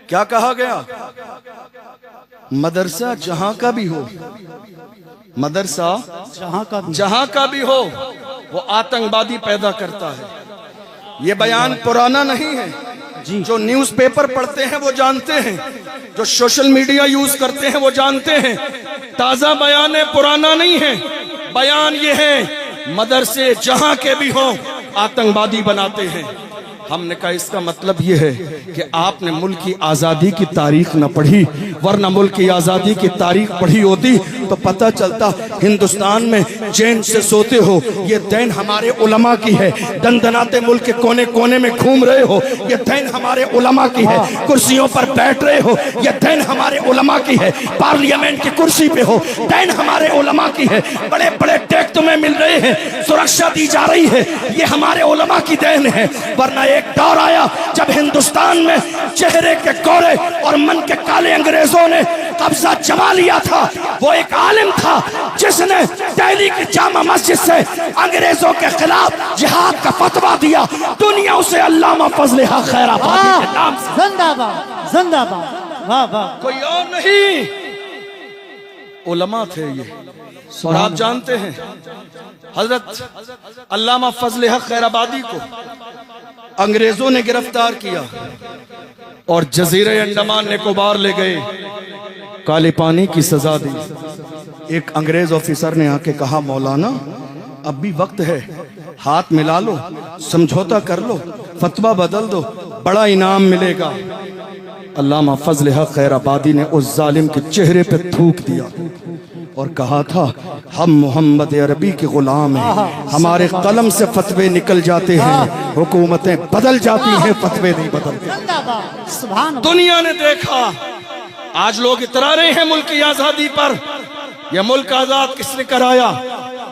کیا کہا گیا؟ مدرسہ جہاں کا بھی ہو، مدرسہ جہاں کا بھی ہو وہ آتنکوادی پیدا کرتا ہے۔ یہ بیان پرانا نہیں ہے، جو نیوز پیپر پڑھتے ہیں وہ جانتے ہیں، جو سوشل میڈیا یوز کرتے ہیں وہ جانتے ہیں۔ تازہ بیان ہے، پرانا نہیں ہے۔ بیان یہ ہے مدرسے جہاں کے بھی ہوں آتنکوادی بناتے ہیں۔ ہم نے کہا اس کا مطلب یہ ہے کہ آپ نے ملک کی آزادی کی تاریخ نہ پڑھی، ورنہ ملک کی آزادی کی تاریخ پڑھی ہوتی تو پتہ چلتا ہندوستان میں چین سے سوتے ہو یہ دین ہمارے علماء کی ہے، دندناتے ملک کے کونے کونے میں گھوم رہے ہو یہ دین ہمارے علماء کی ہے، کرسیوں پر بیٹھ رہے ہو یہ دین ہمارے علماء کی ہے، پارلیمنٹ کی کرسی پہ ہو دین ہمارے علماء کی ہے، بڑے بڑے ٹیکس تمہیں مل رہے ہیں، سرکشا دی جا رہی ہے، یہ ہمارے علماء کی دین ہے۔ ورنہ ایک دور آیا جب ہندوستان میں چہرے کے گورے اور من کے کالے انگریزوں نے قبضہ جما لیا تھا۔ وہ ایک عالم تھا جس نے دہلی کی جامع مسجد سے انگریزوں کے خلاف جہاد کا فتویٰ دیا، دنیا اسے علامہ فضل حق خیر آبادی کے نام سے زندہ باد، زندہ باد، واہ واہ، کوئی اور نہیں، علماء تھے یہ۔ اور آپ جانتے ہیں حضرت علامہ فضل حق خیر آبادی کو انگریزوں نے گرفتار کیا اور جزیرہ انڈمان نکوبار لے گئے، کالے پانی کی سزا دی۔ ایک انگریز آفیسر نے آ کے کہا مولانا اب بھی وقت ہے، ہاتھ ملا لو، سمجھوتا کر لو، فتویٰ بدل دو، بڑا انعام ملے گا۔ علامہ فضل حق خیر آبادی نے اس ظالم کے چہرے پہ تھوک دیا اور کہا تھا ہم محمد عربی کے غلام ہیں، ہمارے قلم سے فتوے نکل جاتے ہیں، حکومتیں بدل جاتی ہیں، فتوے نہیں بدلتے۔ زندہ باد، سبحان اللہ۔ دنیا نے دیکھا، آج لوگ اترا رہے ہیں ملک کی آزادی پر، یہ ملک آزاد کس نے کرایا؟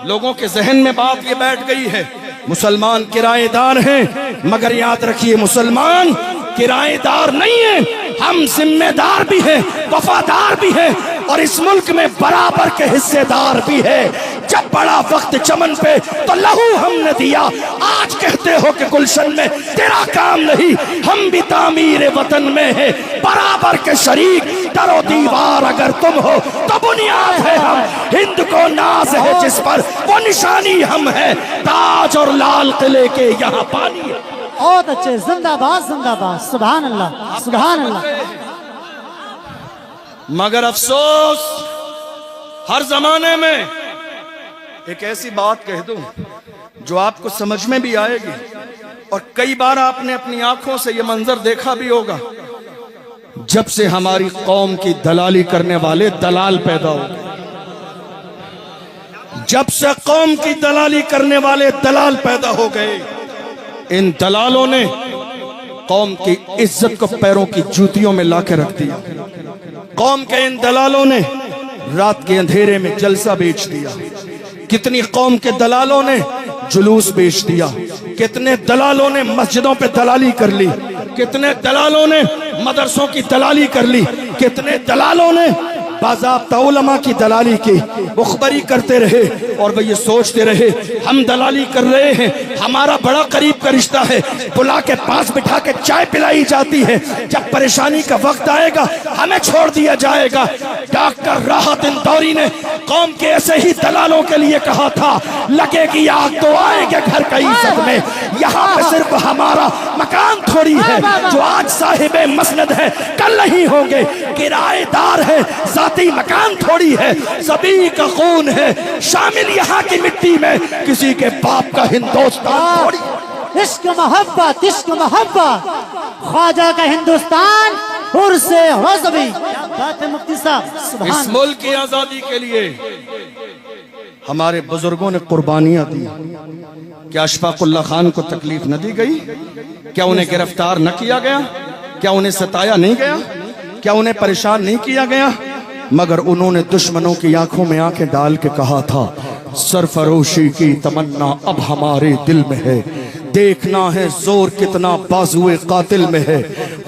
لوگوں کے ذہن میں بات یہ بیٹھ گئی ہے مسلمان کرایہ دار ہیں، مگر یاد رکھیے مسلمان کرایہ دار نہیں ہیں، ہم ذمہ دار بھی ہیں، وفادار بھی ہیں، اور اس ملک میں برابر کے حصے دار بھی ہے۔ جب بڑا وقت چمن پہ تو لہو ہم نے دیا، آج کہتے ہو کہ گلشن میں تیرا کام نہیں، ہم بھی تعمیر وطن میں ہیں، برابر کے شریک، در و دیوار اگر تم ہو تو بنیاد ہے ہم، ہند کو ناز ہے جس پر وہ نشانی ہم ہے، تاج اور لال قلعے کے یہاں پانی ہے۔ بہت اچھے، زندہ باد، زندہ باد، سبحان اللہ، سبحان اللہ۔ مگر افسوس ہر زمانے میں ایک ایسی بات کہہ دوں جو آپ کو سمجھ میں بھی آئے گی، اور کئی بار آپ نے اپنی آنکھوں سے یہ منظر دیکھا بھی ہوگا، جب سے ہماری قوم کی دلالی کرنے والے دلال پیدا ہو گئے، جب سے قوم کی دلالی کرنے والے دلال پیدا ہو گئے، ان دلالوں نے قوم کی عزت کو پیروں کی جوتیوں میں لا کے رکھ دیا۔ قوم کے ان دلالوں نے رات کے اندھیرے میں جلسہ بیچ دیا، کتنی قوم کے دلالوں نے جلوس بیچ دیا، کتنے دلالوں نے مسجدوں پہ دلالی کر لی، کتنے دلالوں نے مدرسوں کی دلالی کر لی، کتنے دلالوں نے باضابطہ علماء کی دلالی کی، مخبری کرتے رہے اور وہ یہ سوچتے رہے ہم دلالی کر رہے ہیں، ہمارا بڑا قریب کا رشتہ ہے، بلا کے پاس بٹھا کے چائے پلائی جاتی ہے، جب پریشانی کا وقت آئے گا ہمیں چھوڑ دیا جائے گا۔ ڈاکٹر راحت اندوری نے قوم کے ایسے ہی دلالوں کے لیے کہا تھا لگے گی آگ تو آئیں گے گھر کا عزت میں، یہاں پہ صرف ہمارا مکان تھوڑی ہے، جو آج صاحب مسند ہے کل نہیں ہوں گے، کرایہ دار ہے، ذاتی مکان تھوڑی ہے، سبھی کا خون ہے شامل یہاں کی مٹی میں، کسی کے باپ کا ہندوستان تھوڑی ہے۔ عشق محبت، عشق محبت، خواجہ کا ہندوستان حر سے حزبی، بات ہے مفتی صاحب، سبحان اس ملک کی آزادی کے لیے ہمارے بزرگوں نے قربانیاں دی، کیا اشفاق اللہ خان کو تکلیف نہ دی گئی؟ کیا انہیں گرفتار نہ کیا گیا؟ کیا انہیں ستایا نہیں گیا؟ کیا انہیں پریشان نہیں کیا گیا؟ مگر انہوں نے دشمنوں کی آنکھوں میں آنکھیں ڈال کے کہا تھا سرفروشی کی تمنا اب ہمارے دل میں ہے، دیکھنا ہے زور کتنا بازوئے قاتل میں ہے،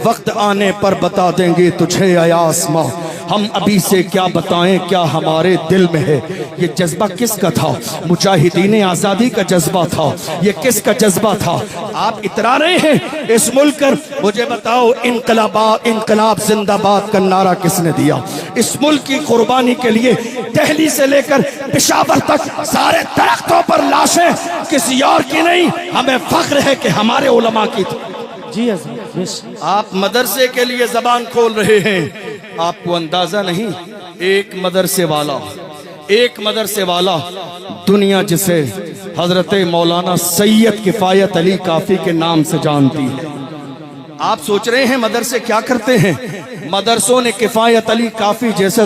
وقت آنے پر بتا دیں گے تجھے اے آسماں ہم ابھی سے کیا بتائیں کیا ہمارے دل میں ہے. یہ جذبہ کس کا تھا؟ مجاہدین آزادی کا جذبہ تھا. یہ کس کا جذبہ تھا؟ آپ اترا رہے ہیں اس ملک پر. مجھے بتاؤ انقلاب زندہ باد کا نعرہ کس نے دیا؟ اس ملک کی قربانی کے لیے دہلی سے لے کر پشاور تک سارے درختوں پر لاشیں کسی اور کی نہیں. ہمیں فخر ہے کہ ہمارے علماء کی تھی. جی حضرت. آپ مدرسے کے لیے زبان کھول رہے ہیں. آپ کو اندازہ نہیں ایک مدرسے والا دنیا جسے حضرت مولانا سید کفایت علی کافی کے نام سے جانتی ہے. آپ سوچ رہے ہیں مدرسے کیا کرتے ہیں؟ مدرسوں نے کفایت علی کافی جیسے